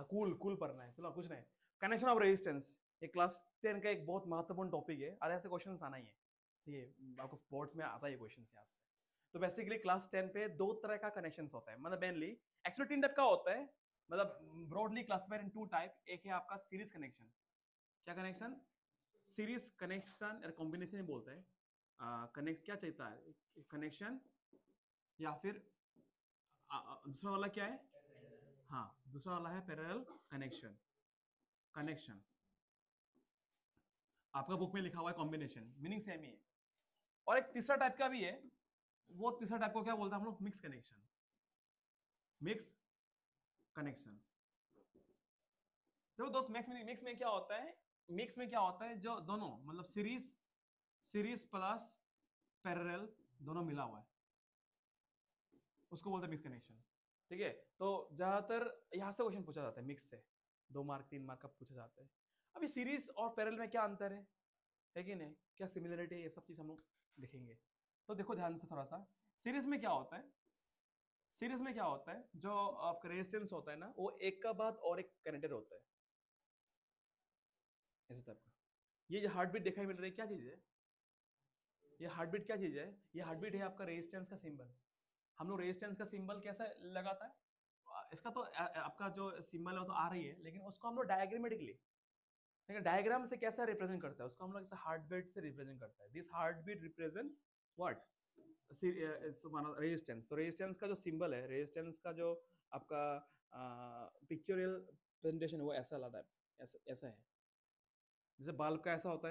Cool cool पढ़ना है, चलो कुछ नहीं। कनेक्शन ऑफ रेजिस्टेंस, ये क्लास 10 का एक बहुत महत्वपूर्ण टॉपिक है, और ऐसे क्वेश्चन आना ही है, ठीक है, आपको बोर्ड्स में आता है ये क्वेश्चन यहाँ से। तो बेसिकली क्लास 10 पे दो तरह का कनेक्शन होता है, मतलब मेनली एक्चुअली 3 टाइप का होता है, मतलब ब्रॉडली क्लासिफाइड इन 2 टाइप। एक है आपका सीरीज कनेक्शन, क्या कनेक्शन, सीरीज कनेक्शन या कॉम्बिनेशन ही बोलते हैं। कनेक्ट क्या चाहता है, कनेक्शन, या फिर दूसरा वाला क्या है, हाँ दूसरा वाला है पैरेलल कनेक्शन। कनेक्शन आपका बुक में लिखा हुआ है कॉम्बिनेशन, मीनिंग सेम ही है। और एक तीसरा टाइप का भी है, वो तीसरा टाइप को क्या बोलते हैं हम लोग, मिक्स कनेक्शन। मिक्स कनेक्शन, देखो दोस्त, मिक्स में क्या होता है, मिक्स में क्या होता है, जो दोनों मतलब सीरीज, सीरीज प्लस पैरेलल दोनों मिला हुआ है, उसको बोलते हैं मिक्स कनेक्शन। ठीक है, तो ज्यादातर यहां से क्वेश्चन पूछा जाता है मिक्स से, 2 मार्क 3 मार्क का पूछा जाता है। अभी सीरीज और पैरेलल में क्या अंतर है कि नहीं, क्या सिमिलरिटी है, ये सब चीज हम लोग देखेंगे। तो देखो ध्यान से थोड़ा सा, सीरीज में क्या होता है, सीरीज में क्या होता है, जो आपका रेजिस्टेंस होता है ना, वो एक का बाद और एक कनेक्टेड होता है, ऐसे टाइप का। ये जो हार्ट बीट दिखाई मिल रही है क्या चीज है, ये हार्ट बीट क्या चीज है, ये हार्ट बीट है आपका रेजिस्टेंस का सिंबल। हम लोग रेजिस्टेंस का सिंबल कैसा लगाता है, इसका तो आपका जो सिंबल है वो तो आ रही है, लेकिन उसको हम लोग डायग्रामेटिकली, लेकिन डायग्राम से कैसा रिप्रेजेंट करता है, उसको हम लोग जैसे हार्ट बीट से रिप्रेजेंट करता है। This heart beat represent what, resistance. तो रेजिस्टेंस का जो सिंबल है, रेजिस्टेंस का जो आपका पिक्चोरियल प्रेजेंटेशन है, वो ऐसा लगा है, ऐसा ऐसा है, जैसे बल्ब का ऐसा होता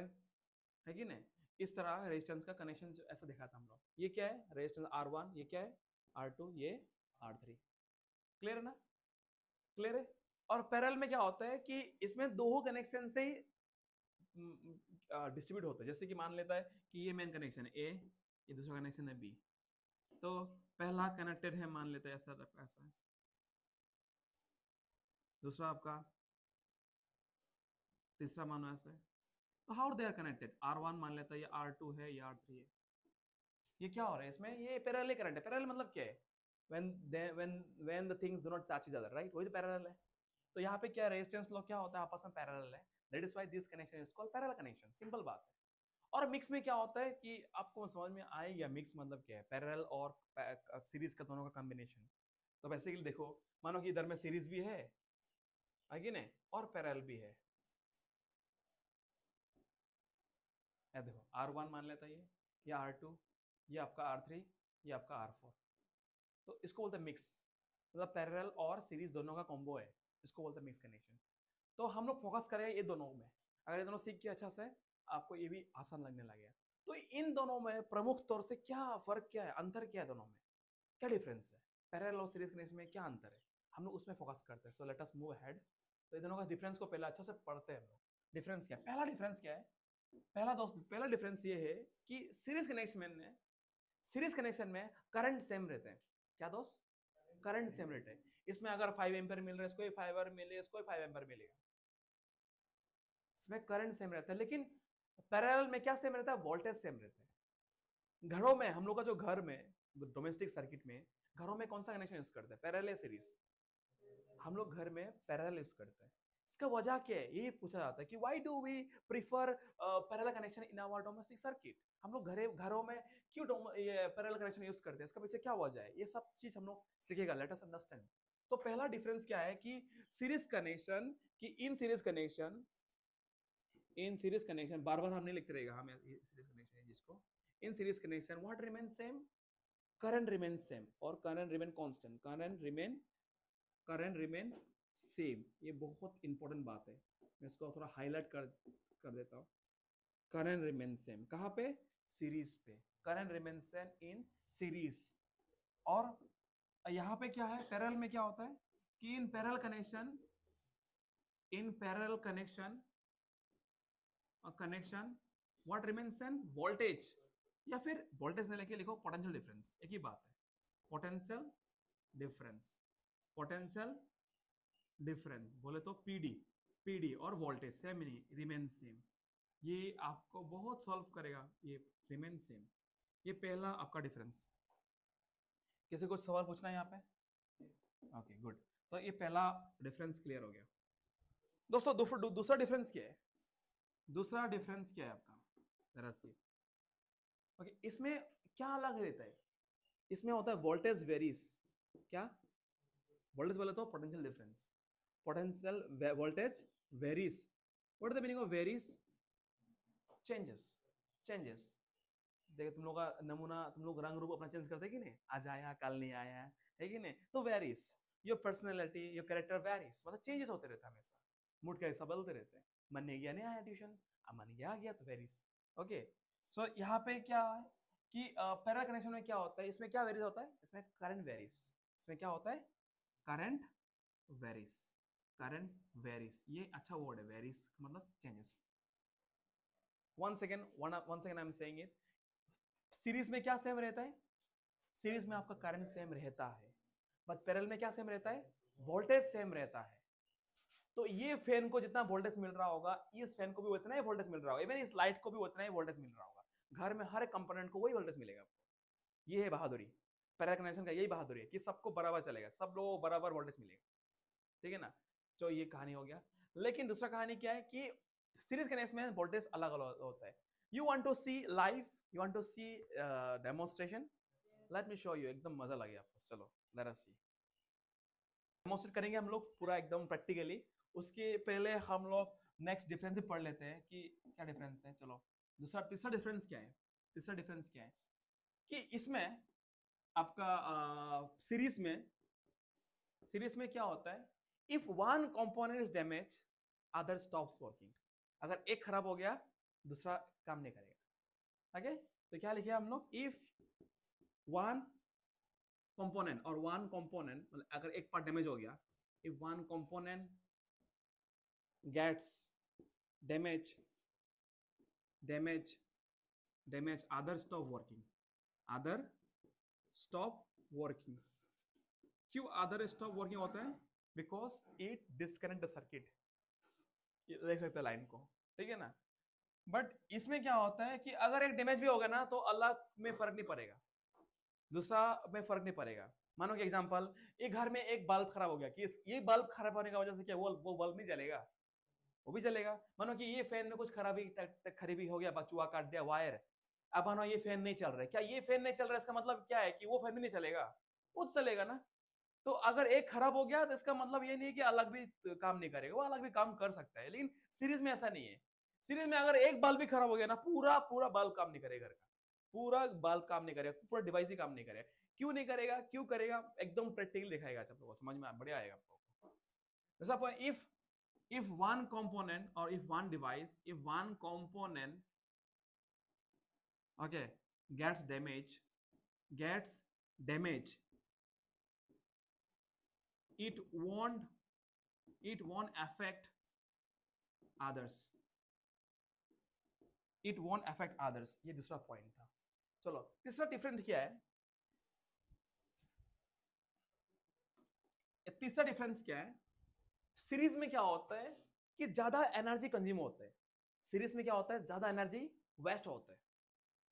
है कि नहीं, इस तरह रेजिस्टेंस का कनेक्शन ऐसा दिखा था हम लोग। ये क्या है, रेजिस्टेंस R1, ये क्या है R2, ये R3। क्लियर है ना, क्लियर है। और पैरेलल में क्या होता है कि इसमें दो कनेक्शन से ही डिस्ट्रीब्यूट होता है, जैसे कि मान लेता है कि ये मेन कनेक्शन है A, ये दूसरा कनेक्शन है B, तो पहला कनेक्टेड है मान लेते हैं ऐसा ऐसा है, दूसरा आपका, तीसरा मानो ऐसा है। तो how they are connected, R1 मान लेता है, ये R2 है, ये R3 है। ये क्या हो रहा है इसमें, ये पैरेलल करंट है। पैरेलल मतलब क्या है, when when the things do not touch each other, right, वही तो पैरेलल है। तो यहाँ पे क्या रेजिस्टेंस लो क्या होता है, आपस में पैरेलल है, that is why this connection is called parallel connection, simple बात है। और मिक्स में क्या होता है कि आपको समझ में आएगा मिक्स मतलब क्या है, पैरेलल और सीरीज का दोनों का कॉम्बिनेशन। तो बेसिकली देखो, मानो कि इधर में सीरीज भी है आगे नहीं, और पैरेलल भी है, ये देखो R1 मान लेता है, ये R2, ये आपका R3, ये आपका R4। तो इसको बोलते हैं मिक्स, मतलब पैरेलल और सीरीज दोनों का कॉम्बो है, इसको बोलते हैं मिक्स कनेक्शन। तो हम लोग फोकस करें ये दोनों में, अगर ये दोनों सीख के अच्छा से, आपको ये भी आसान लगने लगेगा। तो इन दोनों में प्रमुख तौर से क्या फर्क, क्या है, अंतर क्या है दोनों में, क्या डिफरेंस है, पैरेलल और सीरीज कनेक्शन में क्या अंतर है, हम लोग उसमें फोकस करते हैं। So let us move ahead. तो इन दोनों का डिफरेंस को पहले अच्छा से पढ़ते हैं हम लोग। डिफरेंस क्या है, पहला डिफरेंस क्या है, पहला दोस्त, पहला डिफरेंस ये है कि सीरीज कनेक्शन में करंट सेम रहते हैं। क्या दोस्त, करंट सेम रहते हैं। इसमें अगर 5 एम्पियर मिल रहा है, इसको 5 एम्पियर मिले, इसको 5 एम्पियर मिलेगा, इसमें करंट सेम रहता है। लेकिन पैरेलल में क्या सेम रहता है, वोल्टेज सेम रहता है। घरों में हम लोग का जो घर में डोमेस्टिक सर्किट में, घरों में कौन सा कनेक्शन यूज करते हैं, पैरेलल या सीरीज, हम लोग घर में पैरेलल यूज करते हैं। इसका वजह क्या है, ये पूछा जाता है कि why do we prefer parallel connection in our domestic circuit, हम लोग घरों में क्यों ये पैरेलल कनेक्शन यूज करते हैं, इसका पीछे क्या वजह है, ये सब चीज हम लोग सीखेगा, लेट अस अंडरस्टैंड। तो पहला डिफरेंस क्या है कि सीरीज कनेक्शन, कि in series connection, in series connection बार बार हम नहीं लिखते रहेगा, हम सीरीज कनेक्शन है जिसको, in series connection what remain same, current remain same, और current remain constant, current remain same. ये बहुत इंपॉर्टेंट बात है, मैं इसको थोड़ा हाईलाइट कर देता हूँ। करंट रिमेन सेम कहाँ पे, सीरीज पे, current remain same in series. और यहाँ पे क्या है, पैरेलल में क्या होता है कि in parallel connection what remains an voltage, या फिर वोल्टेज नहीं लेके लिखो पोटेंशियल डिफरेंस, एक ही बात है, पोटेंशियल डिफरेंस, पोटेंशियल डिफरेंस बोले तो पीडी, पीडी और वोल्टेज सेम नहीं, रिमेन सेम। ये आपको बहुत सॉल्व करेगा, ये रिमेन सेम। ये पहला आपका डिफरेंस। किसी को सवाल पूछना है यहाँ पे, ओके गुड। तो ये पहला डिफरेंस क्लियर हो गया। दोस्तों दूसरा डिफरेंस क्या है? दूसरा डिफरेंस क्या है आपका? जरा सी ओके, इसमें क्या अलग रहता है? इसमें होता है वोल्टेज वेरीज। क्या वोल्टेज बोले तो potential difference, potential voltage varies. What is the meaning of varies? Changes, changes. देखो तुम लोग का नमूना, तुम लोग रंग रूप अपना चेंज करते कि नहीं, आज आया कल नहीं आया है कि नहीं, तो varies. Your personality, your character varies, मतलब चेंजेस होते रहते हैं हमेशा, मूड का हिस्सा बदलते रहते हैं। मन नहीं गया नहीं आया ट्यूशन, अब मन गया आ गया, तो वेरीज। ओके, सो यहाँ पे क्या है कि पैरेलल कनेक्शन में क्या होता है, इसमें क्या वेरीज होता है, इसमें करंट वेरीज। इसमें क्या होता है? Current varies, current varies. ये अच्छा वर्ड है, वेरीज मतलब changes. One second I am saying it. Series में क्या सेम रहता है? सीरीज में आपका करंट सेम रहता है, बट पैरेलल में क्या सेम रहता है? वोल्टेज सेम रहता है। तो ये फैन को जितना वोल्टेज मिल रहा होगा, इस फैन को भी उतना ही वोल्टेज मिल रहा होगा, इवन इस लाइट को भी उतना ही वोल्टेज मिल रहा होगा। घर में हर एक कंपोनेंट को वही वोल्टेज मिलेगा आपको। ये है बहादुरी, पैरेलल कनेक्शन का यही बहादुरी है कि सबको बराबर चलेगा, सब लोगों को बराबर वोल्टेज मिलेगा। ठीक है ना? तो ये कहानी हो गया। लेकिन दूसरा कहानी क्या है कि सीरीज कनेक्शन में वोल्टेज अलग अलग होता है। You want to see live, you want to see demonstration, let me show you, एकदम मजा लगेगा आपको। चलो लेट अस सी, डेमोन्स्ट्रेट करेंगे हम लोग पूरा एकदम प्रैक्टिकली। उसके पहले हम लोग नेक्स्ट डिफरेंस पढ़ लेते हैं कि क्या डिफरेंस है। चलो तीसरा डिफरेंस क्या है? तीसरा डिफरेंस क्या है कि इसमें आपका सीरीज में क्या होता है, if one component is damage other stops working. अगर एक खराब हो गया दूसरा काम नहीं करेगा। ओके, तो क्या लिखे हम लोग, इफ वन कंपोनेंट और वन कंपोनेंट, मतलब अगर एक पार्ट डैमेज हो गया, if one component gets damage other stop working, other stop working. क्यों अदर स्टॉप वर्किंग होता है? Because it disconnect the circuit. देख सकते हैं लाइन को, ठीक है ना? बट इसमें क्या होता है कि अगर एक डैमेज भी होगा ना तो अलग में फर्क नहीं पड़ेगा, दूसरा में फर्क नहीं पड़ेगा। मानो कि एग्जांपल, एक घर में एक बल्ब खराब हो गया, कि ये बल्ब खराब होने की वजह से क्या वो बल्ब नहीं जलेगा? वो भी चलेगा। मानो कि ये फैन में कुछ खराबी हो गया, चूहा काट दिया वायर, अब मानो ये फैन नहीं चल रहा है, क्या ये फैन नहीं चल रहा है इसका मतलब क्या है कि वो फैन भी नहीं चलेगा? वो चलेगा ना। तो अगर एक खराब हो गया तो इसका मतलब ये नहीं है कि अलग भी काम नहीं करेगा, वो अलग भी काम कर सकता है। लेकिन सीरीज में ऐसा नहीं है। सीरीज में अगर एक बल्ब भी खराब हो गया ना, पूरा पूरा बल्ब काम नहीं करेगा घर का, पूरा बल्ब काम नहीं करेगा, पूरा डिवाइस ही काम नहीं करेगा। क्यों नहीं करेगा? क्यों करेगा? एकदम प्रैक्टिकल दिखाएगा, आप लोगों को समझ में बढ़िया आएगा आपको। जैसा if one component or if one device, if one component okay gets damage, it won't affect others, it won't affect others। ये दूसरा पॉइंट था। चलो तीसरा डिफरेंस क्या है? तीसरा डिफरेंस क्या है? सीरीज में क्या होता है कि ज्यादा एनर्जी कंज्यूम होता है। सीरीज में क्या होता है? ज्यादा एनर्जी वेस्ट होता है।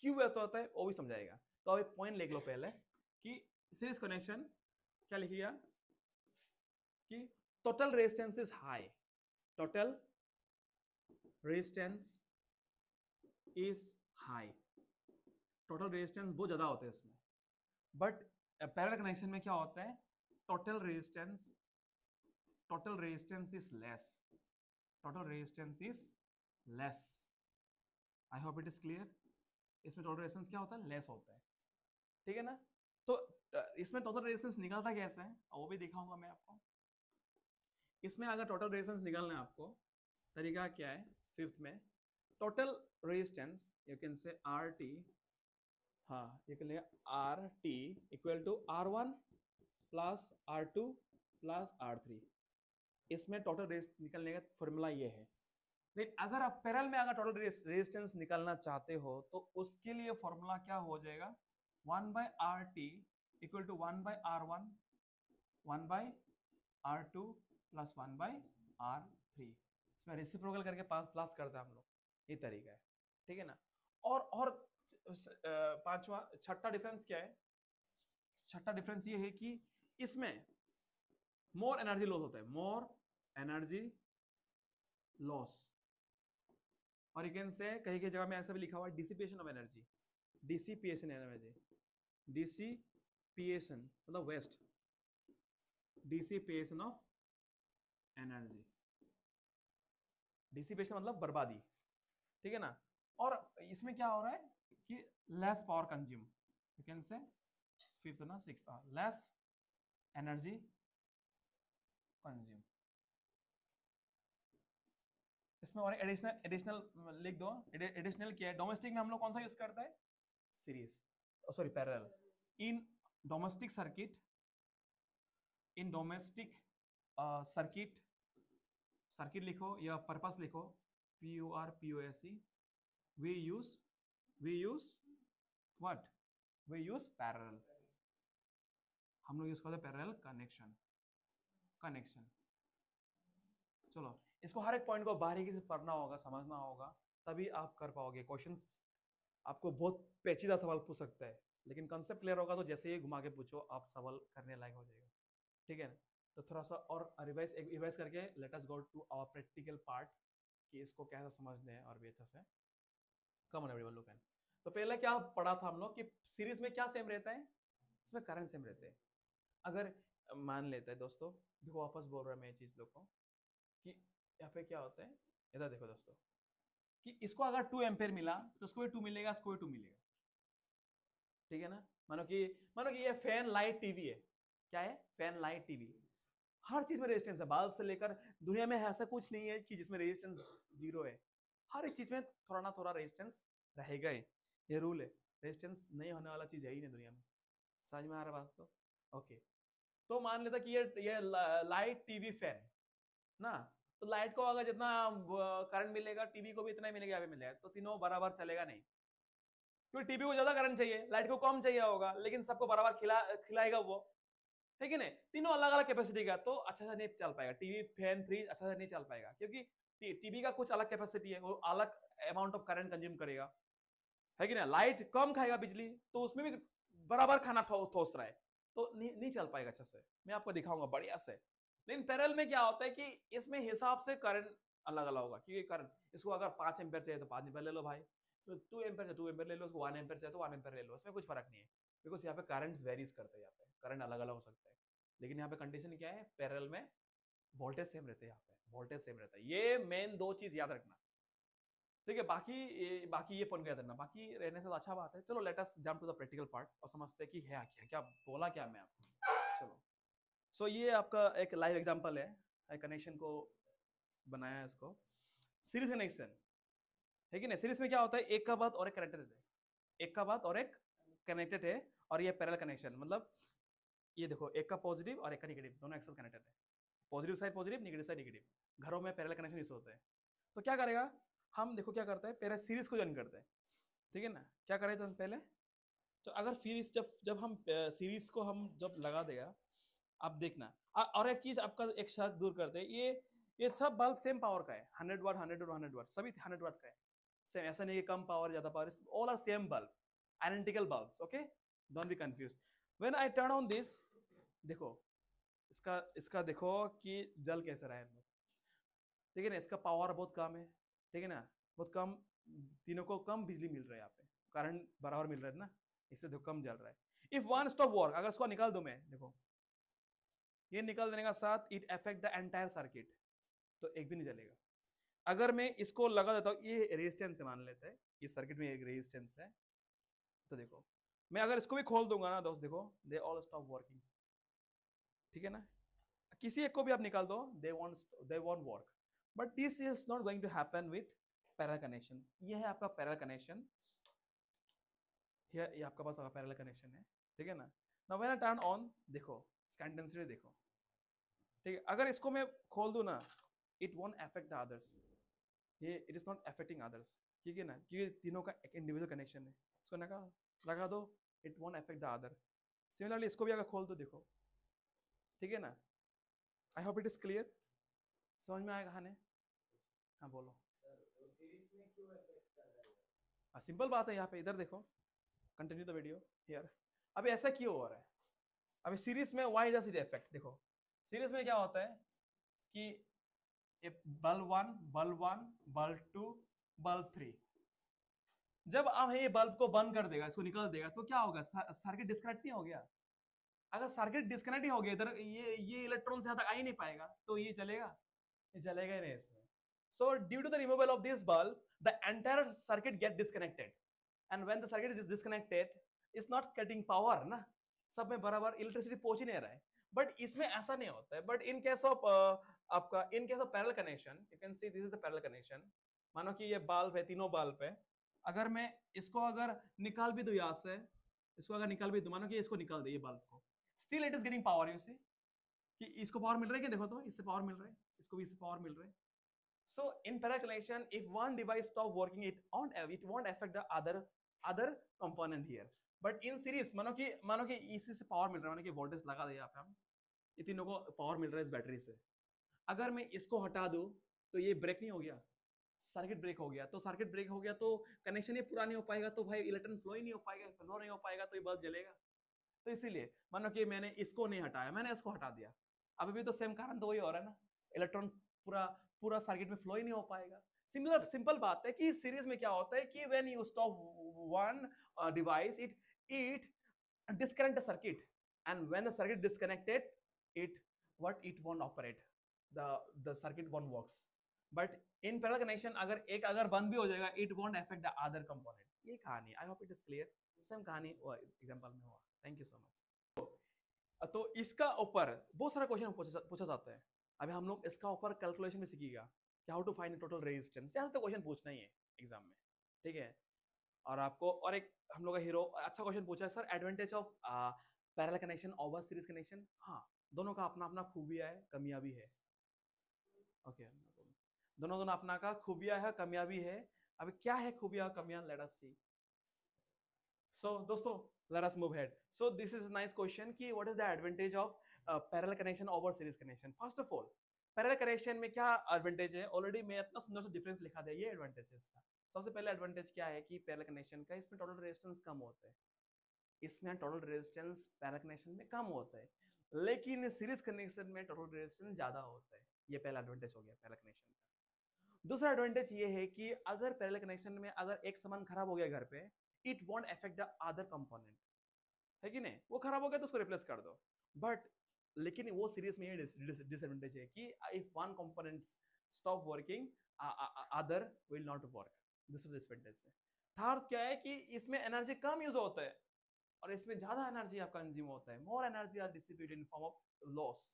क्यों वेस्ट होता है वो भी समझाएगा। तो अभी पॉइंट लिख लो पहले कि सीरीज कनेक्शन क्या लिखिएगा कि total resistance is high, total resistance is high, total resistance बहुत ज्यादा होता है इसमें। बट पैरेलल कनेक्शन में क्या होता है? Total resistance is less, total resistance is less। I hope it is clear। इसमें टोटल रेजिस्टेंस क्या होता है? लेस होता है, ठीक है ना? तो इसमें टोटल रेजिस्टेंस निकलता कैसे है वो भी दिखाऊंगा मैं आपको। इसमें अगर टोटल रेजिस्टेंस निकालना है आपको, तरीका क्या है? फिफ्थ में total resistance you can say R T, हाँ ये कर लेगा R T equal to R1 plus R2 plus R3। इसमें टोटल रेजिस्टेंस निकलने का फॉर्मूला ये है। लेकिन अगर आप पैरेलल में अगर टोटल रेजिस्टेंस निकालना चाहते हो तो उसके लिए फॉर्मूला क्या हो जाएगा? 1/RT equal to 1/R1 1/R2 plus 1/R3। इसमें रेसिप्रोकल करके प्लस करते हैं हम लोग, ये तरीका है, ठीक है ना? और छठा डिफरेंस क्या है? छठा डिफरेंस ये है कि इसमें मोर एनर्जी लॉस होता है, मोर एनर्जी लॉस। और यू कैन से कहीं कहीं जगह में ऐसा भी लिखा हुआ है dissipation of energy, dissipation energy, dissipation मतलब waste, dissipation of energy, dissipation मतलब बर्बादी, ठीक है ना। और इसमें क्या हो रहा है कि less power consume, you can से फिफ्थ ना सिक्स, लेस एनर्जी कंज्यूम। इसमें और एडिशनल एडिशनल लिख दो, एडिशनल क्या है, डोमेस्टिक में हम लोग कौन सा यूज करता है, series, sorry parallel. In domestic circuit, in domestic circuit, circuit लिखो या पर्पस लिखो, PURPOSE, we use what, we use parallel, हम लोग यूज करते हैं पैरेलल कनेक्शन, कनेक्शन। चलो इसको हर एक पॉइंट को बारीकी से पढ़ना होगा, समझना होगा, तभी आप कर पाओगे। क्वेश्चंस आपको बहुत पेचीदा सवाल पूछ सकता है, लेकिन कंसेप्ट क्लियर होगा तो जैसे ही घुमा के पूछो आप सवाल करने लायक हो जाएगा, ठीक है। तो थोड़ा सा और रिवाइज करके let us go to our practical part, कि इसको कैसे समझने हैं और भी अच्छे से। Come on everyone look at. तो पहले क्या पढ़ा था हम लोग कि सीरीज में क्या सेम रहता है, इसमें करंट सेम रहते हैं। अगर मान लेते हैं दोस्तों, देखो वापस बोल रहा है मैं ये चीज लोग को कि यहाँ पे क्या होता है, इधर देखो दोस्तों, कि इसको अगर 2 एम्पेयर मिला तो उसको भी 2 मिलेगा, इसको भी 2 मिलेगा, ठीक है ना। मानो कि ये फैन लाइट टीवी है, क्या है, फैन लाइट टीवी, हर चीज में रेजिस्टेंस है, बल्ब से लेकर दुनिया में ऐसा कुछ नहीं है कि जिसमें रेजिस्टेंस जीरो है, हर एक चीज में थोड़ा ना थोड़ा रेजिस्टेंस रहेगा ही, ये रूल है, रेजिस्टेंस नहीं होने वाला चीज है ही नहीं दुनिया में। समझ में आ रहा बात तो, ओके। तो मान लेता कि ये लाइट टीवी फैन ना, तो लाइट को अगर जितना करंट मिलेगा टीवी को भी इतना ही मिलेगा, यहाँ पे मिलेगा, तो तीनों बराबर चलेगा नहीं, क्योंकि टीवी को ज्यादा करंट चाहिए, लाइट को कम चाहिए होगा, लेकिन सबको बराबर खिलाएगा वो, है कि नहीं। तीनों अलग अलग कैपेसिटी का, तो अच्छा से नहीं चल पाएगा टीवी फैन फ्रिज, अच्छा से नहीं चल पाएगा, क्योंकि टीवी का कुछ अलग कैपेसिटी है, वो अलग अमाउंट ऑफ करंट कंज्यूम करेगा, है कि नहीं। लाइट कम खाएगा बिजली, तो उसमें भी बराबर खाना ठोस रहा है, तो नहीं चल पाएगा अच्छे से। मैं आपको दिखाऊंगा बढ़िया से। लेकिन पैरेलल में क्या होता है कि इसमें हिसाब से करंट अलग अलग होगा, क्योंकि करंट इसको अगर 5 एम्पेयर चाहिए तो 5 एम्पेयर ले लो भाई, इसमें 2 एम्पेयर चाहिए 2 एम्पेयर ले लो, उसको 1 एम्पेयर चाहिए तो 1 एम्पेयर ले लो, इसमें कुछ फर्क नहीं है, बिकॉज यहाँ पे करंट वेरीज करते हैं, यहाँ पे करंट अलग अलग हो सकता है। लेकिन यहाँ पे कंडीशन क्या है, पैरेलल में वोल्टेज सेम रहते हैं, यहाँ पे वोल्टेज सेम रहता है, ये मेन 2 चीज याद रखना, ठीक है। बाकी ये पॉइंट याद रखना, बाकी रहने से तो अच्छा बात है। चलो let us jump to the practical part और समझते हैं कि है क्या क्या बोला क्या मैं आपको। चलो सो ये आपका एक लाइव एग्जांपल है, कनेक्शन को बनाया है इसको, सीरीज कनेक्शन, है कि नहीं। सीरीज में क्या होता है, एक का बाद और एक कनेक्टेड है, एक का बाद और एक कनेक्टेड है, और ये पैरेलल कनेक्शन, मतलब ये देखो एक का पॉजिटिव और एक का नेगेटिव, दोनों एक्सेल कनेक्टेड है, positive side positive, negative side negative. घरों में पैरेलल कनेक्शन यूज होता है। तो क्या करेगा, हम देखो क्या करते हैं, पहले सीरीज को ज्वाइन करते हैं, ठीक है ना। क्या करें तो पहले, तो अगर सीरीज जब हम सीरीज को हम जब लगा देगा, आप देखना। और एक चीज आपका एक शक दूर करते हैं, ये सब बल्ब सेम पावर का है, 100 वाट 100 वाट 100 वाट, सभी 100 वाट का है सेम, ऐसा नहीं है कम पावर ज्यादा power, all are same bulb, identical bulbs, okay, don't be confuse. When I turn on this, देखो इसका इसका देखो कि जल कैसे रहा है, ठीक है ना, इसका पावर बहुत कम है, ठीक है ना, बहुत कम, तीनों को कम बिजली मिल रहा है, यहाँ पे करंट बराबर मिल रहा है ना, इससे देखो कम जल रहा है। इफ वन स्टॉप वर्क, अगर इसको निकाल दो मैं, देखो ये निकाल देने का साथ it affect the entire circuit, तो एक भी नहीं जलेगा। अगर मैं इसको लगा देता हूँ, ये रेजिस्टेंस है मान लेते हैं, इस सर्किट में एक रेजिस्टेंस है, तो देखो मैं अगर इसको भी खोल दूंगा ना दोस्त, देखो दे ऑल स्टॉप वर्किंग, ठीक है ना। किसी एक को भी आप निकाल दो, they won't work, but this is not going to happen with parallel connection. ये है आपका पैरेलल कनेक्शन, ये आपका पास पैरेलल कनेक्शन है, ठीक है ना। Now when I turn on, देखो इसका इंटेंसिटी देखो, ठीक है। अगर इसको मैं खोल दूं ना, it won't affect the others, ये it is not affecting others, ठीक है ना, क्योंकि तीनों का एक इंडिविजुअल कनेक्शन है। इसको लगा दो, it won't affect the other. Similarly इसको भी अगर खोल दो, देखो, ठीक है ना। आई होप इट इज क्लियर, समझ में आएगा कहानी। हाँ बोलो, सिंपल बात है, यहाँ पे इधर देखो, कंटिन्यू द वीडियो हियर। अभी ऐसा क्यों हो रहा है, अभी सीरीज में वाई डज इट इफेक्ट, देखो सीरीज में क्या होता है कि बल्ब 1, बल्ब 1, बल्ब 2, बल्ब 3, जब आप ये बल्ब को बंद कर देगा, इसको निकाल देगा, तो क्या होगा? सर्किट डिस्कनेक्ट नहीं हो गया? अगर सर्किट डिस्कनेक्ट ही हो गया, इधर ये इलेक्ट्रॉन से तक आ ही नहीं पाएगा, तो ये चलेगा? ये चलेगा ही नहीं इसमें. So due to the removal of this bulb, the entire circuit get disconnected, and when the circuit is disconnected, it's not getting power ना, सब में बराबर इलेक्ट्रिसिटी पहुंच ही नहीं रहा है. बट इसमें ऐसा नहीं होता है. बट इन केस ऑफ आपका in case of parallel connection, you can see this is the parallel connection. मानो कि ये बल्ब है, तीनों बल्ब है. अगर मैं इसको अगर निकाल भी दूं यहाँ से, इसको अगर निकाल भी दूं, मानो कि इसको निकाल दे ये बल्ब को, still it is getting power. You see कि इसको पावर मिल रहा है क्या? देखो तो इससे पावर मिल रहा है, इसको भी इससे पावर मिल रहा है. So in parallel connection, if one device stop working, it won't affect the other component here. But in series, मानो कि इसी से पावर मिल रहा है, मानो कि वोल्टेज लगा दिया यहाँ पे हम, ये तीनों को पावर मिल रहा है इस बैटरी से. अगर मैं इसको हटा दूं तो ये ब्रेक नहीं हो गया, सर्किट ब्रेक हो गया. तो सर्किट ब्रेक हो गया तो कनेक्शन ही पूरा नहीं हो पाएगा, तो भाई इलेक्ट्रॉन फ्लो ही नहीं हो पाएगा, फ्लो नहीं हो पाएगा तो ये बल्ब जलेगा. तो इसीलिए मानो कि मैंने इसको नहीं हटाया, मैंने इसको हटा दिया, अभी भी तो सेम कारण तो वही हो रहा है ना, इलेक्ट्रॉन पूरा सर्किट में फ्लो ही नहीं हो पाएगा. सिंपल बात है कि सीरीज में क्या होता है कि when you stop one device, it disconnect the circuit, and when the circuit disconnected, it won't operate, the circuit won't works. But in parallel connection, अगर बंद भी हो जाएगा, it won't affect the other component. ये कहानी, I hope it is clear. Same कहानी example में हुआ. Thank you so much. तो इसका ऊपर बहुत सारा क्वेश्चन पूछा जाता है. अभी हम लोग इसका ऊपर कैलकुलेशन में सीखिएगा कि how to find total resistance. ऐसा तो क्वेश्चन पूछना ही है एग्जाम में, ठीक है. और आपको और एक हम लोग का हीरो अच्छा क्वेश्चन पूछा है, sir advantage of parallel connection over series connection. हाँ, दोनों का अपना अपना खूबियां है, कमियां भी है. ओके, दोनों अपना का खूबियां है, कमियां भी है. अभी क्या है खूबियां कमियां, लेट अस सी. So दोस्तों, let us move ahead. So this is a nice question कि what is the advantage of parallel connection over series connection. First of all, parallel connection में क्या advantage है? Already मैं इतना सुंदर सा difference लिखा दिया, ये advantage है इसका. सबसे पहले advantage क्या है कि parallel connection का इसमें total resistance कम होता है. इसमें total resistance parallel connection में कम होता है, लेकिन series connection में total resistance ज्यादा होता है. ये पहला advantage हो गया parallel connection का. दूसरा एडवांटेज ये है कि अगर पैरेलल कनेक्शन में अगर एक सामान खराब हो गया घर पे, it won't affect the other component, है कि नहीं? वो खराब हो गया तो उसको रिप्लेस कर दो. बट लेकिन वो सीरीज में ये डिसएडवांटेज है कि if one component stop working, other will not work. This is disadvantage है. थर्ड क्या है कि इसमें एनर्जी कम यूज होता है और इसमें ज्यादा एनर्जी आपका कंज्यूम होता है. More energy are distributed in form of loss.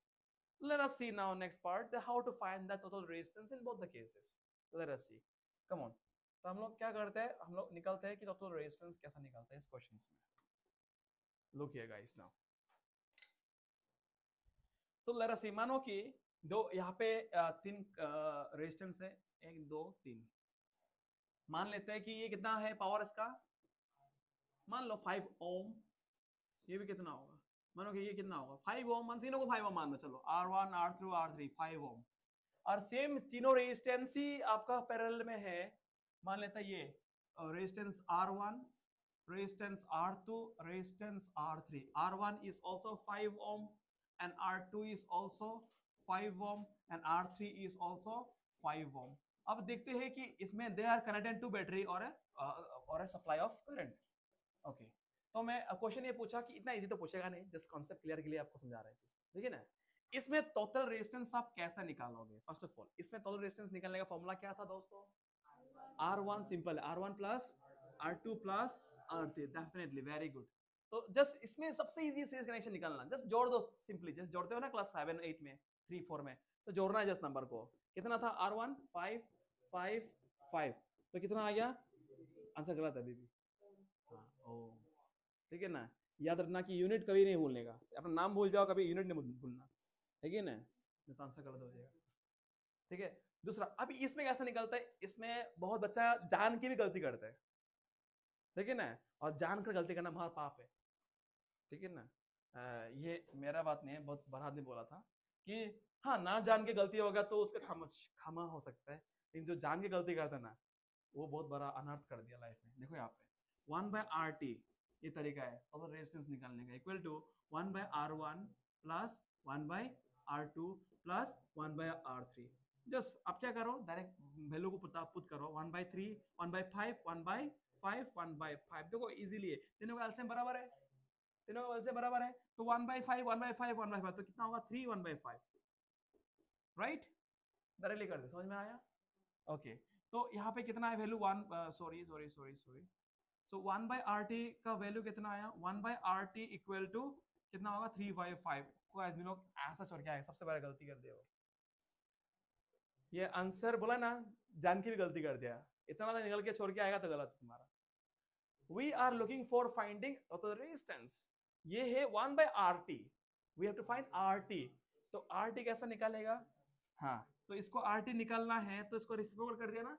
Let us see now next part, how to find the total resistance in both the cases. Let us see. Come on. तो हम लोग क्या करते हैं, हम लोग निकालते हैं कि total resistance कैसा निकालते हैं इस क्वेश्चंस में. Look here guys now. तो let us see. मानो कि दो यहाँ पे तीन रेजिस्टेंस है, 1 2 3. मान लेते हैं कि ये कितना है पावर इसका, मान लो 5 ओम. ये भी कितना होगा, मानो कि ये कितना होगा 5 ओम. मान तीनों को 5 ओम मान लो, चलो R1 R2 R3 5 ओम. और सेम तीनों रेजिस्टेंस ही आपका पैरेलल में है. मान लेता है ये resistance R1, resistance R2, resistance R3. R1 is also 5 ohm and R2 is also 5 ohm and R3 is also 5 ohm. अब देखते हैं कि इसमें they are connected to battery और a supply of current. Okay, तो मैं क्वेश्चन ये पूछा कि इतना इजी तो पूछेगा नहीं, जस्ट कॉन्सेप्ट क्लियर के लिए आपको समझा रहे हैं. ठीक है ना. इसमें टोटल रेजिस्टेंस आप कैसे निकालोगे? फर्स्ट ऑफ ऑल इसमें टोटल रेजिस्टेंस निकालने का फॉर्मूला क्या था दोस्तों? R1 सिंपल है, R1 plus R2 plus R3. Definitely very good. तो जस्ट इसमें सबसे इजी सीरीज कनेक्शन निकालना, जस्ट जोड़ दो सिंपली, जस्ट जोड़ते हो ना क्लास 7 8 में 3 4 में, तो जोड़ना है जस्ट नंबर को. कितना था R1 5 5 5, तो कितना आ गया? आंसर गलत है अभी भी. हाँ, ओ ठीक है ना. याद रखना कि यूनिट कभी नहीं भूलने का, अपना नाम भूल जाओ, कभी यूनिट नहीं भूलना, ठीक है ना, तो आंसर गलत हो जाएगा. ठीक है. दूसरा, अभी इसमें कैसा निकलता है, इसमें बहुत बच्चा जान के भी गलती करता है, ठीक है ना, और जानकर गलती करना महापाप है. ठीक है ना. ये मेरा बात नहीं है, बहुत बड़ा आदमी बोला था कि हाँ ना जान के गलती होगा तो उसका क्षमा हो सकता है, लेकिन जो जान के गलती करता है ना, वो बहुत बड़ा अनर्थ कर दिया लाइफ में. देखो यहाँ पे 1/RT ये तरीका है टोटल रेजिस्टेंस निकालने का, equal to 1/R1 plus 1/R2. R2 plus 1/R3। Just अब क्या करो, डायरेक्ट वैल्यू को पुट करो, 1/3, 1/5, 1/5, 1/5। देखो इजीली है, तीनों का एलसीएम बराबर है, तीनों का एलसीएम बराबर है, तो 1/5, 1/5, 1/5 तो कितना होगा 3, 1/5, राइट। डायरेक्टली कर दे, समझ में आया? ओके तो यहाँ पे कितना है value, one, sorry sorry sorry sorry, so 1/RT का वैल्यू कितना आया, 1/RT इक्वल टू कितना होगा 3/5। को आदमी लोग ऐसा छोड़ के आए, सबसे बड़ा गलती कर दिया वो, ये आंसर बोला ना, जान के भी गलती कर दिया, इतना तो निकल के छोड़ के आएगा तो गलत तुम्हारा। We are looking for finding resistance, ये है 1/RT, we have to find RT। तो RT कैसा निकालेगा, हाँ तो इसको RT निकालना है तो इसको रेसिप्रोकल कर दिया ना,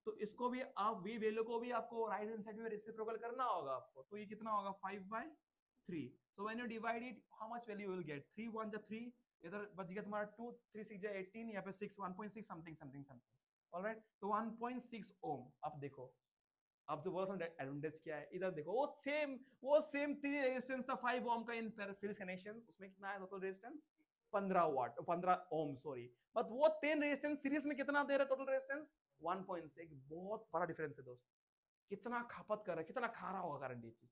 तो इसको भी आप वी वैल्यू को भी आपको राइट हैंड साइड में रेसिप्रोकल करना होगा आपको, तो ये कितना होगा 5/3। So when you divide it how much value you will get, 3 1 जा 3, इधर बच गया तुम्हारा 2, 3 6 जा 18, यहाँ पे 6, 1.6 समथिंग समथिंग समथिंग, ऑलराइट। तो 1.6 ओम। अब देखो, अब जो बोला था एडवांटेज क्या है, इधर देखो वो सेम 3 रेजिस्टेंस था 5 ओम का इन सीरीज कनेक्शन, उसमें कितना है total resistance 15 watt, 15 ohm sorry, but वो 10 रेजिस्टेंस सीरीज में कितना दे रहा है टोटल रेजिस्टेंस 1.6। बहुत बड़ा डिफरेंस है दोस्त, कितना खपत कर रहा है, कितना खा रहा होगा करंट ये चीज।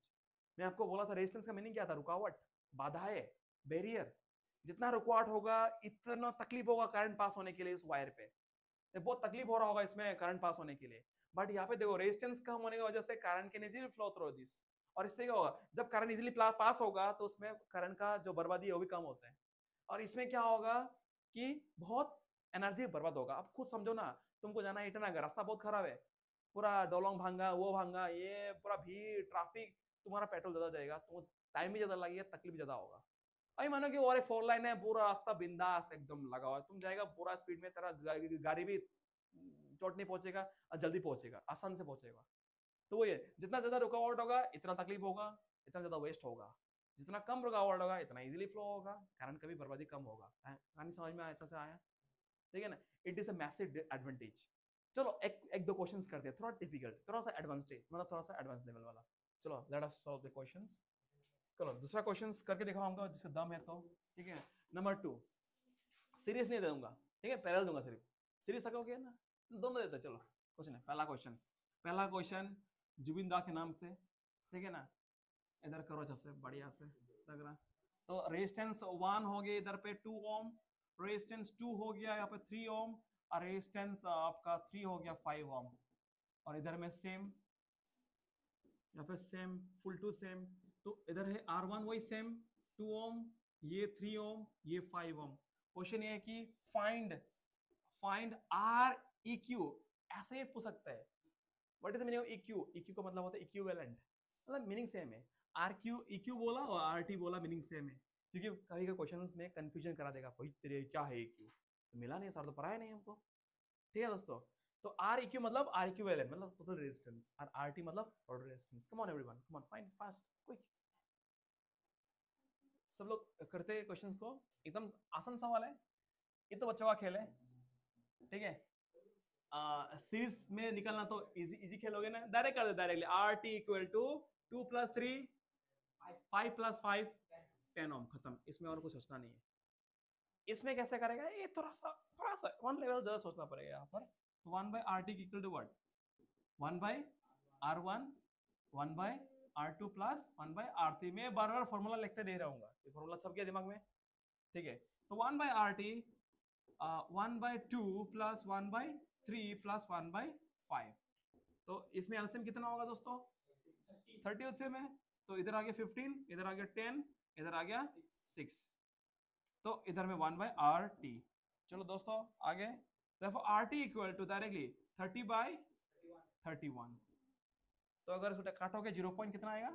मैं आपको बोला था रेजिस्टेंस का मीनिंग क्या था, रुकावट, बाधाएं, बैरियर, जितना रुकावट होगा इतना तकलीफ होगा करंट पास होने के लिए इस वायर पे, तो बहुत तकलीफ हो रहा होगा इसमें करंट पास होने के लिए। बट यहाँ पे देखो रेजिस्टेंस कम होने की वजह से current can easily flow through this, और इससे क्या होगा, जब करंट इजीली पास होगा तो उसमें करंट का जो बर्बादी है वो भी कम होता है, और इसमें क्या होगा कि बहुत एनर्जी बर्बाद होगा। आप खुद समझो ना, तुमको जाना है ईटानगर, रास्ता बहुत खराब है, पूरा डोलोंग भांगा वो भांगा, ये पूरा भीड़ ट्रैफिक, तुम्हारा पेट्रोल ज्यादा जाएगा, तुम टाइम भी ज्यादा लगेगा, तकलीफ भी ज्यादा होगा। अभी मानो कि और एक 4 लाइन है, पूरा रास्ता बिंदास एकदम लगा हुआ है, तुम जाएगा पूरा स्पीड में, तेरा गाड़ी भी चोट नहीं पहुंचेगा और जल्दी पहुंचेगा, आसान से पहुंचेगा। तो वो ये जितना ज्यादा रुकावट होगा इतना तकलीफ होगा, इतना ज्यादा वेस्ट होगा, जितना कम रुकावट होगा इतना इजीली फ्लो होगा, करंट का भी बर्बादी कम होगा। कहानी समझ में अच्छा से आया, ठीक है ना? It is a massive advantage. चलो एक दो क्वेश्चंस करते हैं, थोड़ा डिफिकल्ट, थोड़ा सा एडवांस मतलब थोड़ा सा एडवांस लेवल वाला। चलो let us solve the questions. चलो दूसरा क्वेश्चंस करके दिखाऊंगा जिसका दम है तो, ठीक है। नंबर 2, सीरीज नहीं दूंगा, ठीक है, पैरेलल दूंगा सिर्फ, सीरीज सकोगे ना, दोनों देते, चलो कुछ नहीं। पहला क्वेश्चन जुबिन दा के नाम से, ठीक है ना, इधर करो जैसे बढ़िया से लग रहा। तो रेजिस्टेंस 1 हो गया इधर पे 2 ओम, रेजिस्टेंस 2 हो गया यहाँ पे 3 ओम, और रेजिस्टेंस आपका 3 हो गया 5 ओम, और इधर में सेम, यहाँ पे सेम फुल टू सेम। तो इधर है R1 वही सेम 2 ओम, ये 3 ओम, ये 5 ओम। क्वेश्चन ये है कि फाइंड आर ई क्यू, ऐसे ही पूछ सकता है। What is the meaning of EQ? EQ का मतलब होता है इक्विवेलेंट, मतलब मीनिंग सेम है। आर क्यू इक्यू बोला और आर टी बोला, मीनिंग सेम है, क्योंकि कभी कभी क्वेश्चन में कंफ्यूजन करा देगा, कोई तेरे क्या है इक्यू, तो मिला नहीं, सर तो पढ़ाया नहीं हमको, ठीक है दोस्तों। तो आर इक्यू मतलब आर इक्विवेलेंट मतलब टोटल रेजिस्टेंस, और आर टी मतलब total resistance. Come on everyone, come on find fast quick. सब लोग करते हैं क्वेश्चंस को, एकदम आसान सवाल है, ये तो बच्चों का खेल है, ठीक है। सीरीज में निकलना तो इजी इजी खेलोगे ना, डायरेक्ट कर दे, directly R T equal to 2 + 3 5 + 5 10 ohm, खत्म, इसमें और कुछ सोचना नहीं है। इसमें कैसे करेगा, ये थोड़ा सा वन लेवल ज्यादा सोचना पड़ेगा यहाँ पर। तो 1/RT equal to what, 1/R1 1/R2 plus 1/R3 में बार बार फॉर्मूला लिखते नहीं रहूंगा, ये फॉर्मूला छप गया दिमाग में, ठीक है। तो 1/RT 1/2 प्लस 1/3 प्लस 1/5, तो इसमें एलसीएम कितना होगा दोस्तों 30 एलसीएम है, तो इधर आ गया 15, इधर आ गया 10, इधर आ गया 6, तो इधर में 1/RT। चलो दोस्तों आगे, therefore RT equal to directly 30/31। तो अगर इसको काटोगे 0 पॉइंट कितना आएगा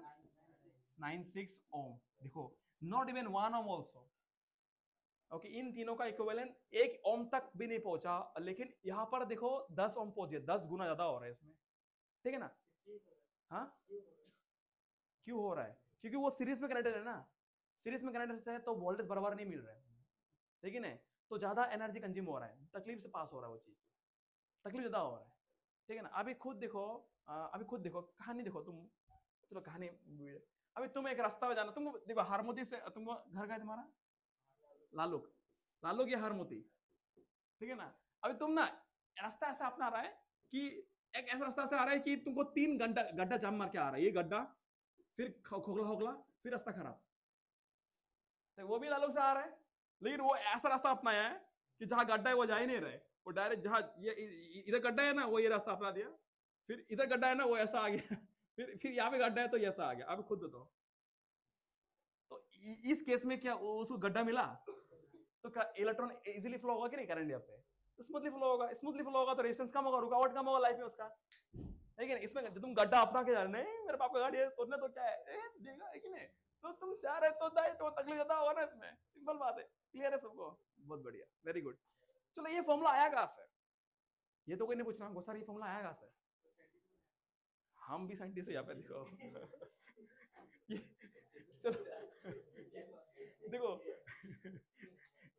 96 ओम। देखो not even 1 ohm also, okay. इन तीनों का इक्विवेलेंट 1 ओम तक भी नहीं पहुंचा, लेकिन यहाँ पर देखो 10 ओम पहुंच गया, 10 गुना ज्यादा हो रहा है इसमें, ठीक है ना। हाँ क्यों हो रहा है, क्योंकि वो सीरीज में कनेक्टेड है ना, सीरीज में कनेक्टेड है तो वोल्टेज बराबर नहीं मिल रहा है, ठीक है ना, तो ज्यादा एनर्जी कंज्यूम हो रहा है, तकलीफ से पास हो रहा है वो चीज, तकलीफ ज्यादा हो रहा है, ठीक है ना। अभी खुद देखो, कहानी देखो तुम, चलो कहानी, अभी तुम एक रास्ता में जाना, तुम देखो हारमोदी से तुमको घर का है तुम्हारा लालुक, लाल लोग या हरमोती, ठीक है ना। अभी तुम ना रास्ता ऐसा अपना रहा है कि एक ऐसा रास्ता से आ रहा है कि तुमको 3 घंटा गड्ढा जाम मार के आ रहा है, ये गड्ढा फिर खोखला खोखला फिर रास्ता खराब, तो वो भी लालू से आ रहा है। लेकिन वो ऐसा रास्ता अपनाया है कि जहां गड्ढा है वो जा ही नहीं रहे, वो डायरेक्ट जहां ये इधर गड्ढा है ना वो ये रास्ता अपना दिया, फिर इधर गड्ढा है ना वो ऐसा आ गया फिर यहाँ पे गड्ढा है तो ऐसा आ गया। अब खुद बताओ, तो इस केस में क्या उसको गड्ढा मिला तो इलेक्ट्रॉन इजीली फ्लो होगा कि नहीं करंट यहाँ पे, स्मूथली फ्लो होगा। स्मूथली फ्लो होगा तो रेजिस्टेंस कम होगा, रुकावट कम होगा लाइफ में उसका, है कि नहीं। इसमें तुम गड्ढा अपना के जा रहे नहीं मेरे पाप का गाड़ी है तोड़ने तो क्या है देगा, है कि नहीं। तो तुम चाह रहे तो दाए तो तकलीफ ज्यादा होगा ना इसमें, सिंपल बात है। क्लियर है सबको, बहुत बढ़िया, वेरी गुड। चलो ये फॉर्मूला आया कहां से, ये तो कोई नहीं पूछ रहा हमको सर ये फॉर्मूला आया कहां से। हम भी साइंटिस्ट है यहाँ पे, देखो चलो देखो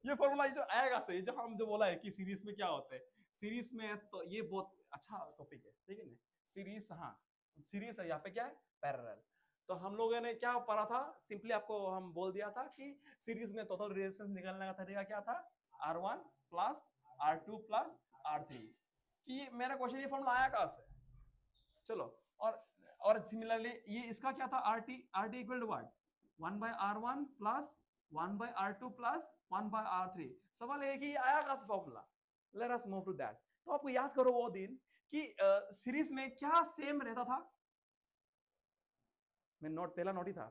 ये फॉर्मूला जो आया कहां से, जो हम जो बोला है कि सीरीज में क्या होता है, सीरीज में तो ये बहुत अच्छा टॉपिक है, ठीक है ना। सीरीज, हाँ सीरीज है, यहाँ पे क्या है पैरेलल। तो हम लोगों ने क्या पढ़ा था, सिंपली आपको हम बोल दिया था कि सीरीज में टोटल रेजिस्टेंस निकालने का तरीका क्या था, R1 plus R2 plus R3। कि मेरा क्वेश्चन ये फॉर्मूला आया कहां से, चलो। और सिमिलरली ये इसका क्या था, RT equal to what, 1/R1 plus 1/R2 plus 1/R3। सवाल है कि आया कहां से formula, let us move to that. तो आपको याद करो वो दिन कि सीरीज में क्या सेम रहता था, मैं नोट पहला नोट ही था,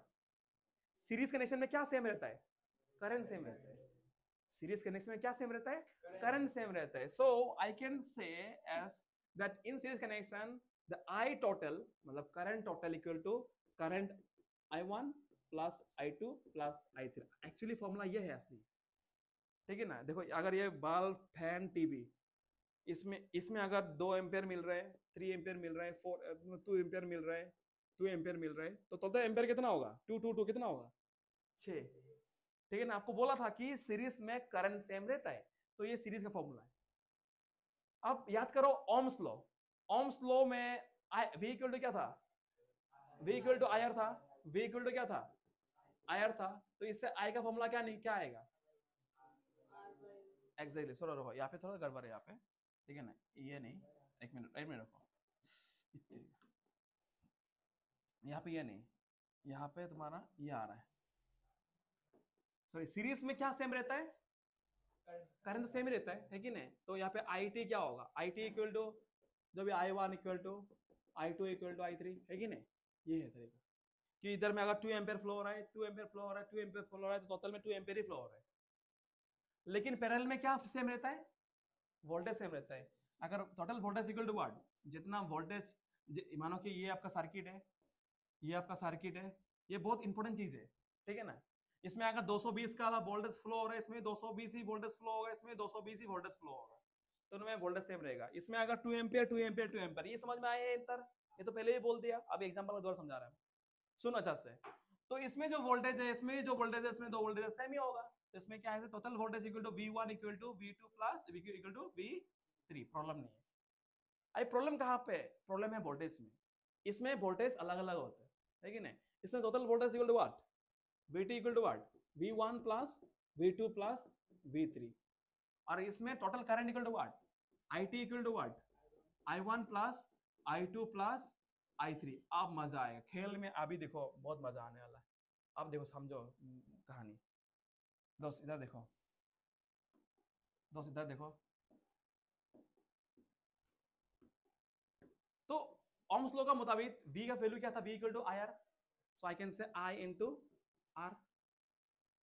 सीरीज कनेक्शन में क्या सेम रहता है, करंट सेम रहता है। सीरीज कनेक्शन में क्या सेम रहता है, करंट सेम रहता है। So I can say as that in series connection the I total मतलब current total equal to current I1 plus I2 plus I3। Actually formula ये है असली, ठीक है ना। देखो अगर ये बल्ब फैन टीवी, इसमें अगर 2 एम्पियर मिल रहे हैं, 3 एम्पियर मिल रहे हैं, 2 एम्पियर मिल रहे हैं, 2 एम्पियर मिल रहे हैं, तो टोटल एम्पियर कितना होगा, 2 कितना होगा 6, ठीक है ना। आपको बोला था कि सीरीज में करंट सेम रहता है, तो ये सीरीज का फॉर्मूला है। अब याद करो ओम्स लॉ, ओम्स लॉ में V इक्वल टू क्या था, V इक्वल टू IR था, V इक्वल टू क्या था IR था। तो इससे I का फॉर्मूला क्या नहीं क्या आएगा, एग्जैक्टली। सो रखो यहाँ पे थोड़ा गड़बड़ है यहाँ पे, ठीक है ना, ये नहीं, एक मिनट रखो, यहाँ पे ये नहीं, यहाँ पे तुम्हारा ये आ रहा है, सॉरी। सीरीज में क्या सेम रहता है, करंट तो सेम ही रहता है कि नहीं। तो यहाँ पे IT क्या होगा, IT इक्वल टू जो भी I1 equal to I2 equal to I3, है कि नहीं। ये है तरीका कि इधर में अगर 2 एम्पियर फ्लो हो रहा है, 2 एम्पियर फ्लो हो रहा है, 2 एम्पियर फ्लो हो रहा है, तो टोटल में 2 एम्पियर ही फ्लो हो रहा है। लेकिन पैरेलल में क्या सेम रहता है, वोल्टेज सेम रहता है। अगर total voltage equal to what, जितना वोल्टेज, मानो कि ये आपका सर्किट है, ये आपका सर्किट है, ये बहुत इंपॉर्टेंट चीज है, ठीक है ना। इसमें अगर 220 का वोल्टेज फ्लो हो रहा है, इसमें 220 ही वोल्टेज फ्लो होगा, इसमें 220 ही वोल्टेज फ्लो होगा, तो उनमें वोल्टेज सेम रहेगा। इसमें अगर 2 एम्पियर 2 एम्पियर 2 एम्पियर, ये समझ में आया है अंतर, ये तो पहले ही बोल दिया, अब एग्जांपल का द्वारा समझा रहा है। सुन अच्छा से, तो इसमें जो वोल्टेज है, इसमें जो वोल्टेज है, इसमें दो वोल्टेज सेम ही होगा। तो इसमें क्या है, total voltage equal to V1 equal to V2 plus V2 equal to V3, problem नहीं है। आई प्रॉब्लम कहाँ पे, प्रॉब्लम है वोल्टेज में। इसमें वोल्टेज अलग अलग होते हैं, है कि नहीं। इसमें total voltage equal to what, VT equal to what, V1 plus V2 plus V3। और इसमें total current equal to what, IT equal to what, I1 plus I2 plus I3। अब मजा आएगा खेल में, अभी देखो बहुत मजा आने वाला है। अब देखो समझो कहानी, दोस्त इधर देखो, दोस्त इधर देखो। तो ओम्स लॉ का मुताबिक V का वैल्यू क्या था, V equal to IR, so I can say I into R,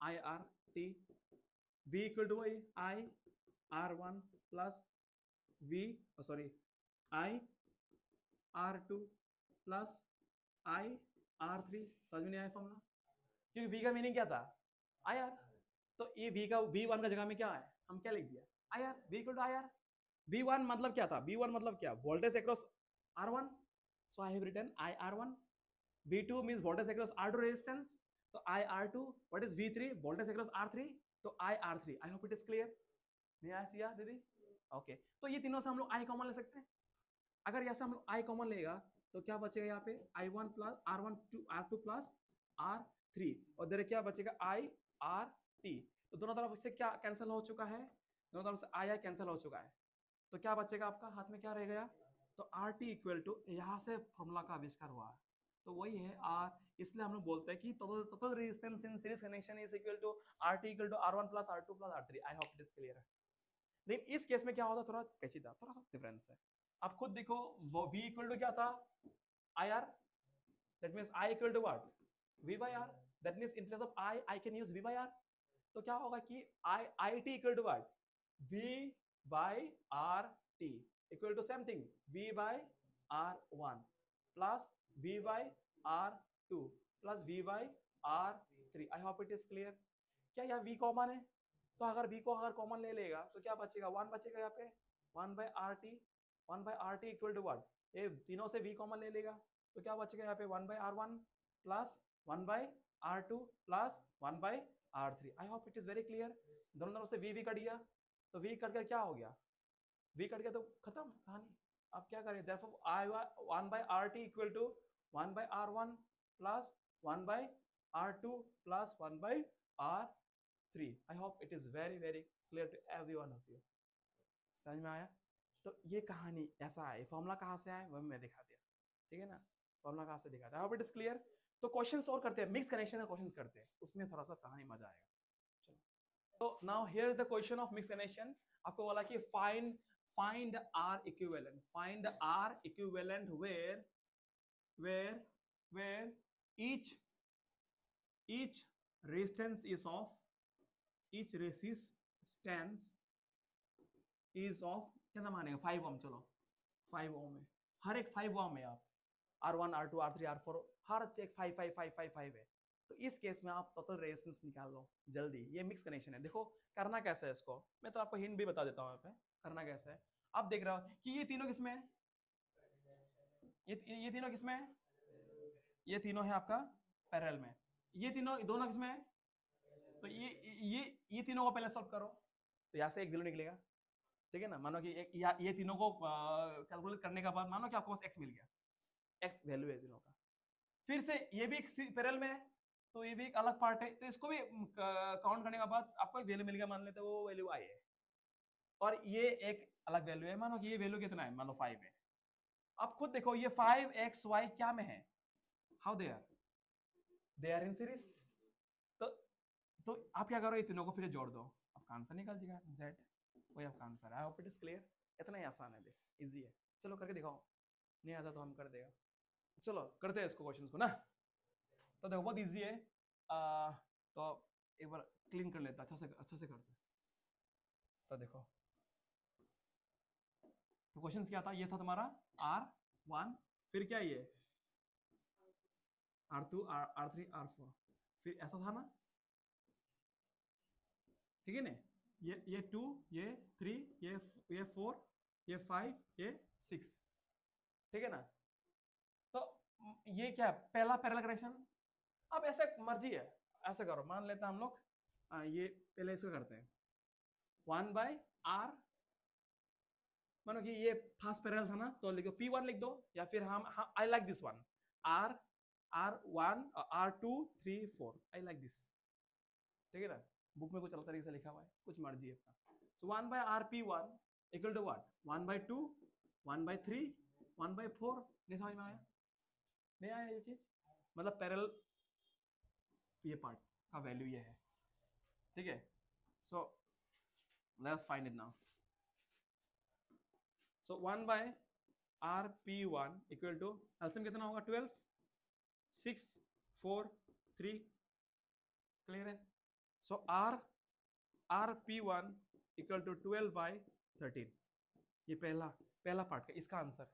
IRT। V equal to I R1 plus V, sorry I R2 plus I R3। समझ में नहीं आया फॉर्मूला, क्योंकि V का मीनिंग क्या था IR। तो ये V का V1 का जगह में क्या है, हम क्या लिख दिया IR, V equal to IR। V1 मतलब क्या था, V1 मतलब क्या, voltage across R1, so I have written IR1। V2 means voltage across R2 resistance, तो IR2। what is V3, voltage across R3, तो IR3। I hope it is clear, नहीं आया सिया दीदी, ओके। तो ये तीनों से हम लोग I कॉमन ले सकते हैं। अगर यहाँ से हम लोग I कॉमन लेगा तो क्या बचेगा, यहाँ पे I1 plus R1 R2 plus R3, और इधर क्या बचेगा IRT। तो दोनों तरफ से क्या कैंसिल हो चुका है, दोनों तरफ से आया कैंसिल हो चुका है, तो क्या बचेगा आपका हाथ में, क्या रह गया, तो आर टी इक्वल टू, यहाँ से फॉर्मूला का आविष्कार हुआ है, तो वही है आर, इसलिए हम लोग बोलते हैं कि total resistance in series connection is equal to R T equal to R1 plus R2 plus R3। I hope it is clear है। लेकिन इस केस में क्या होता है, थोड़ा पेचीदा, थोड़ा सा डिफरेंस है। आप खुद देखो, V इक्वल टू क्या था, IR, that means I equal to what, V by R, that means in place of I can use V by R। तो क्या होगा कि IT equal to what, V by RT equal to same thing V by R1 plus V by R2 plus V by R3। I hope it is clear. क्या यहाँ V common है, तो अगर V को अगर कॉमन ले लेगा तो क्या बचेगा, 1 बचेगा यहाँ पे, 1 by RT, 1 by RT equal to what, ये तीनों से V कॉमन ले लेगा तो क्या बचेगा यहाँ पे, 1 by R1 plus 1 by R2 plus 1 by R3। I hope it is very clear. दोनों तरफ से V कट गया, तो V कट गया, क्या हो गया, V कट गया तो खत्म कहानी। अब क्या करें, therefore I 1 by RT equal to 1 by R1 plus 1 by R2 plus 1 by R3। I hope it is very very clear to every one of you. समझ में आया। तो ये कहानी ऐसा है, फॉर्मूला कहाँ से आया वो मैं दिखा दिया, ठीक है ना, फॉर्मूला कहाँ से दिखा दिया। आई होप इट इज क्लियर। तो क्वेश्चंस और करते हैं, मिक्स कनेक्शन का क्वेश्चंस करते हैं, उसमें थोड़ा सा कहानी मजा आएगा। चलो, तो now here is the question of mix connection. आपको बोला कि find R equivalent, find R equivalent where each resistance is of, each resistance is of कितना मानेगा, 5 ओम। चलो 5 ओम है, हर एक 5 ओम है, आप R1 R2 R3 R4 हर एक 5 5 5 5 5 है। तो इस केस में आप टोटल रेजिस्टेंस निकाल लो जल्दी। ये मिक्स कनेक्शन है, देखो करना कैसे है इसको, मैं तो आपको हिंट भी बता देता हूँ यहाँ पे करना कैसे है। आप देख रहे हो कि ये तीनों किसमें है, ये तीनों किसमें है, ये तीनों है आपका पैरेलल में, ये तीनों दोनों किसमें है, तो ये तीनों को पहले सॉल्व करो, तो यहाँ से एक वैल्यू निकलेगा, ठीक है ना। मानो कि ये तीनों को कैलकुलेट करने के बाद मानो कि आपको बस x मिल गया, x वैल्यू है तीनों का। फिर से ये भी पैरेलल में है, तो ये भी एक अलग पार्ट है, तो इसको भी काउंट करने के बाद आपको एक वैल्यू मिल गया, मान लेते हैं वो वैल्यू i है, और ये एक अलग वैल्यू है, मानो कि ये वैल्यू कितना है, मान लो 5 है। अब खुद देखो ये 5xy क्या में है, how they are in series. तो आप क्या करो, ये तीनों को फिर जोड़ दो, आपका आंसर निकल जाएगा z, वही आपका आंसर है। आई होप इट इज क्लियर। इतना ही आसान है, देख इजी है। चलो करके दिखाओ, नहीं आता तो हम कर देगा। चलो करते हैं इसको क्वेश्चंस को ना। तो देखो बहुत इजी है, तो एक बार क्लीन कर लेता, अच्छा से करते। तो देखो, तो क्वेश्चंस क्या था, ये था तुम्हारा R1, फिर क्या ये R2 R3 R4, फिर ऐसा था ना, ठीक है ना, ये 2 ये 3 ये 4 ये 5 ये 6, ठीक है ना। तो ये क्या पहला पैरेलल कनेक्शन। अब ऐसे मर्जी है, ऐसा करो, मान लेते हैं हम लोग, ये पहले इसको करते हैं 1 by R, मानो कि ये फर्स्ट पैरेलल था ना, तो लिखो P1 लिख दो, या फिर हम I like this one, R1 R2 3 4, I like this, ठीक है ना। बुक में कुछ अलग तरीके से लिखा हुआ है, कुछ मर्जी है अपना। So 1 by RP1 equal to what, 1 by 2 1 by 3 1 by 4। नहीं समझ में आया, नहीं आया ये चीज, मतलब पैरेलल ये पार्ट का वैल्यू ये है, ठीक है। So let's find it now. So 1 by RP1 equal to LCM कितना होगा, 12 6 4 3, क्लियर है। सो RP1 इक्वल टू 12 by 13, ये पहला पार्ट का इसका आंसर।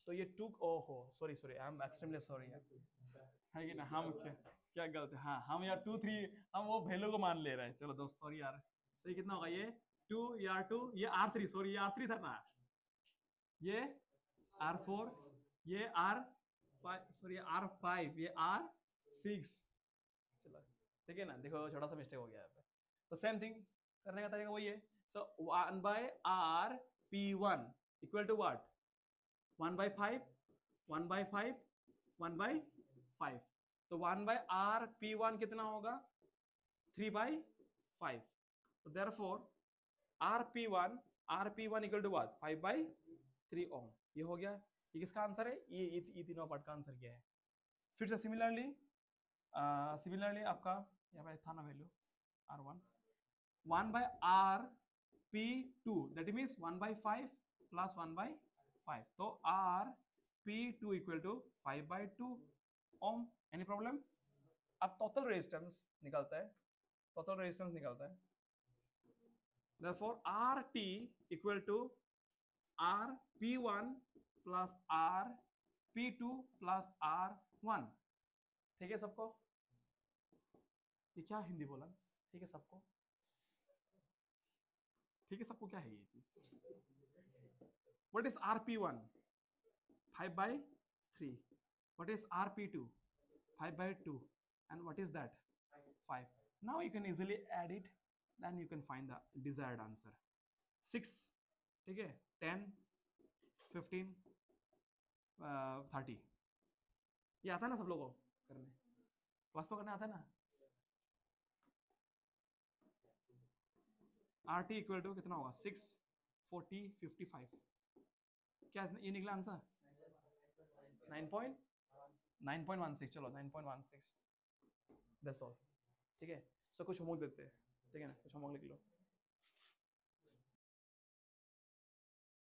तो ये 2, ओहो sorry I am extremely sorry, है कि ना, हम क्या गलत है, हाँ हम यार 2 3 हम वो वैल्यू को मान ले रहे हैं। चलो दोस्त सॉरी यार। तो ये कितना होगा, ये 2 ये R2 ये R3, सॉरी ये R3 था ना, ये R4 ये R5 सॉरी ये R5 ये R6। चलो ठीक है ना, देखो छोटा सा मिस्टेक हो गया है। तो सेम थिंग करने का तरीका वही है। So 1 by RP1 equal to what, 1 by 5 1 by 5 1 by 5, तो 1/R P1 कितना होगा 3/5. So therefore RP1 equal to what 5/3 ohm. ये हो गया. ये किसका आंसर है? ये तीनों पार्ट का आंसर क्या है? फिर से सिमिलरली आपका यहाँ पे था ना value R1 1/RP2 that means 1/5 plus 1/5. तो RP2 equal to 5/2 ohm. Any problem? अब टोटल रेजिस्टेंस निकलता है. Therefore RT equal to RP1 plus RP2 plus R1. ठीक है सबको? ये क्या हिंदी बोला? ठीक है सबको? क्या है ये चीज? What is RP1? 5/3. What is RP2? 5/2. And what is that? 5. Now you can easily add it. Then you can find the desired answer. 6. ठीक है? 10, 15, 30. ये आता है ना सब लोगों को करने? क्लास तो करने आता है ना? RT इक्वल टू कितना होगा? 6, 40, 55. क्या ये निकला आंसर? 9.16. चलो 9.16. That's all. ठीक है? सो कुछ होमवर्क देते हैं. ठीक है ना? कुछ होमवर्क लिख लो.